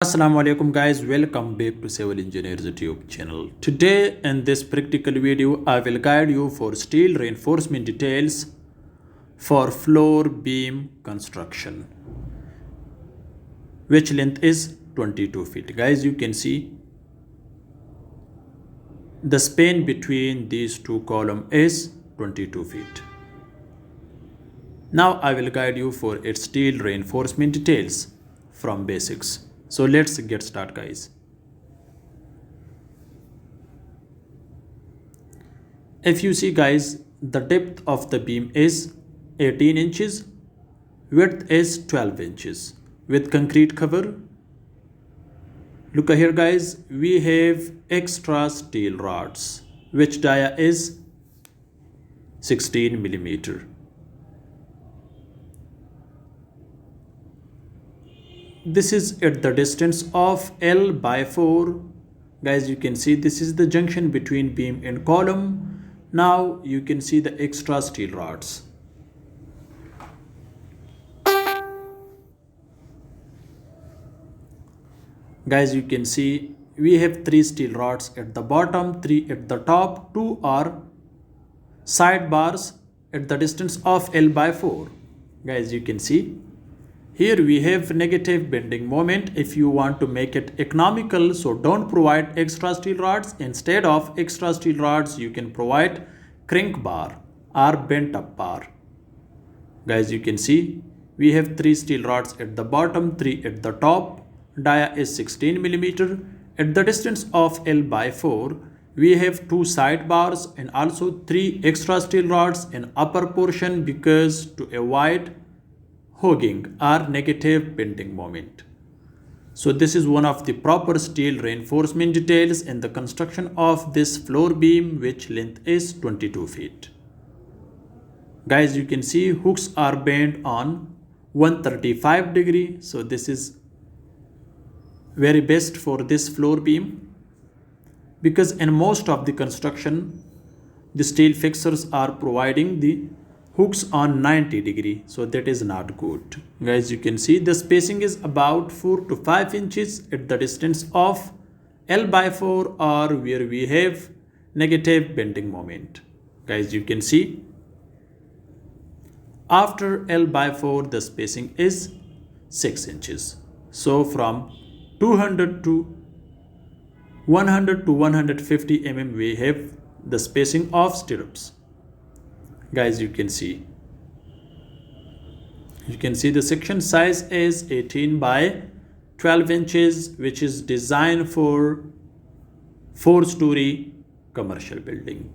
Assalamu alaikum guys, welcome back to Civil Engineers YouTube channel. Today in this practical video I will guide you for steel reinforcement details for floor beam construction, which length is 22 feet. Guys, you can see the span between these two columns is 22 feet. Now I will guide you for its steel reinforcement details from basics. So let's get started guys. If you see guys, the depth of the beam is 18 inches, width is 12 inches with concrete cover. Look here guys, we have extra steel rods which dia is 16 millimeter. This is at the distance of L by 4. Guys, you can see this is the junction between beam and column. Now you can see the extra steel rods. Guys, you can see we have 3 steel rods at the bottom, 3 at the top, 2 are side bars at the distance of L by 4. Guys, you can see here we have negative bending moment. If you want to make it economical, so don't provide extra steel rods. Instead of extra steel rods, you can provide crank bar or bent up bar. Guys, you can see we have 3 steel rods at the bottom, 3 at the top. Dia is 16 millimeter. At the distance of L by 4, we have 2 side bars and also 3 extra steel rods in upper portion because to avoid hogging or negative bending moment. So this is one of the proper steel reinforcement details in the construction of this floor beam, which length is 22 feet. Guys, you can see hooks are bent on 135 degree. So this is very best for this floor beam because in most of the construction the steel fixers are providing the hooks on 90 degree, so that is not good. Guys, you can see the spacing is about 4 to 5 inches at the distance of L by 4 or where we have negative bending moment. Guys, you can see after L by 4 the spacing is 6 inches. So from 200 to 100 to 150 mm we have the spacing of stirrups. Guys, you can see the section size is 18 by 12 inches, which is designed for 4-story commercial building.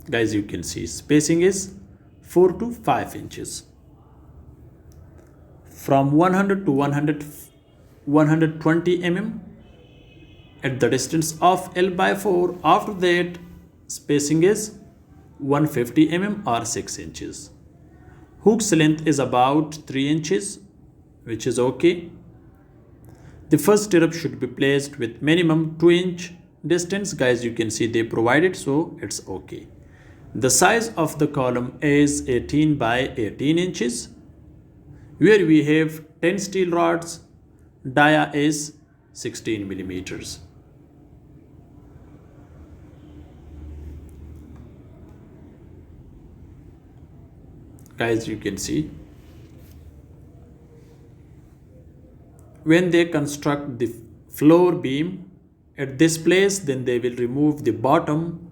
Guys, you can see spacing is 4 to 5 inches. From 100 to 120 mm at the distance of L by 4. After that, spacing is 150 mm or 6 inches. Hook's length is about 3 inches, which is okay. The first stirrup should be placed with minimum 2 inch distance. Guys, you can see they provided, so it's okay. The size of the column is 18 by 18 inches, where we have 10 steel rods. Dia is 16 millimeters. Guys, you can see when they construct the floor beam at this place, then they will remove the bottom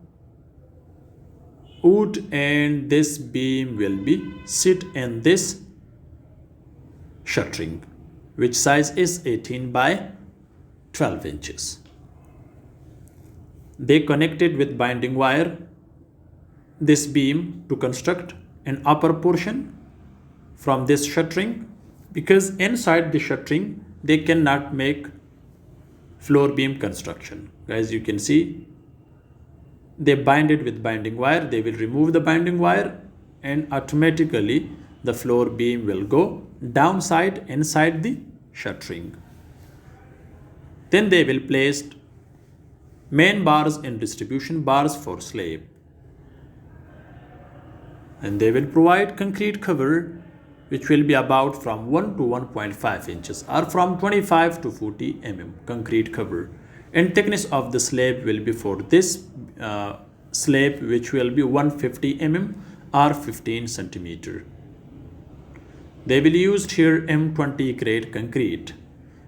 wood and this beam will be sit in this shuttering, which size is 18 by 12 inches. They connected with binding wire this beam to construct an upper portion from this shuttering, because inside the shuttering they cannot make floor beam construction. Guys, you can see they bind it with binding wire. They will remove the binding wire and automatically the floor beam will go downside inside the shuttering. Then they will place main bars and distribution bars for slab, and they will provide concrete cover which will be about from 1 to 1.5 inches or from 25 to 40 mm concrete cover, and thickness of the slab will be for this slab which will be 150 mm or 15 centimeter. They will use here M20 grade concrete,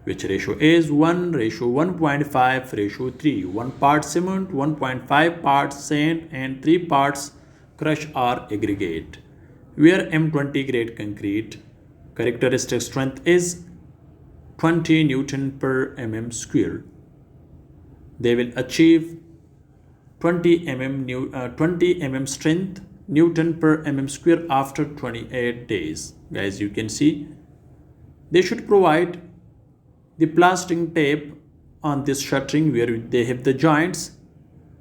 which ratio is 1 ratio 1.5 ratio 3, 1 part cement, 1.5 parts sand and 3 parts crush or aggregate. Where M20 grade concrete characteristic strength is 20 Newton per mm square. They will achieve 20 mm strength Newton per mm square after 28 days. Guys, you can see they should provide the plastering tape on this shuttering where they have the joints.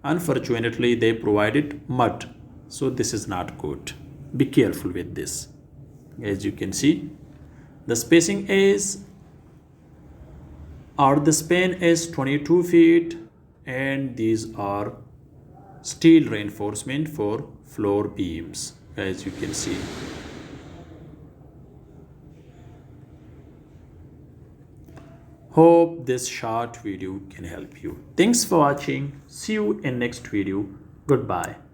Unfortunately, they provided mud, so this is not good. Be careful with this. As you can see, the spacing is or the span is 22 feet, and these are steel reinforcement for floor beams, as you can see. Hope this short video can help you. Thanks for watching. See you in next video. Goodbye.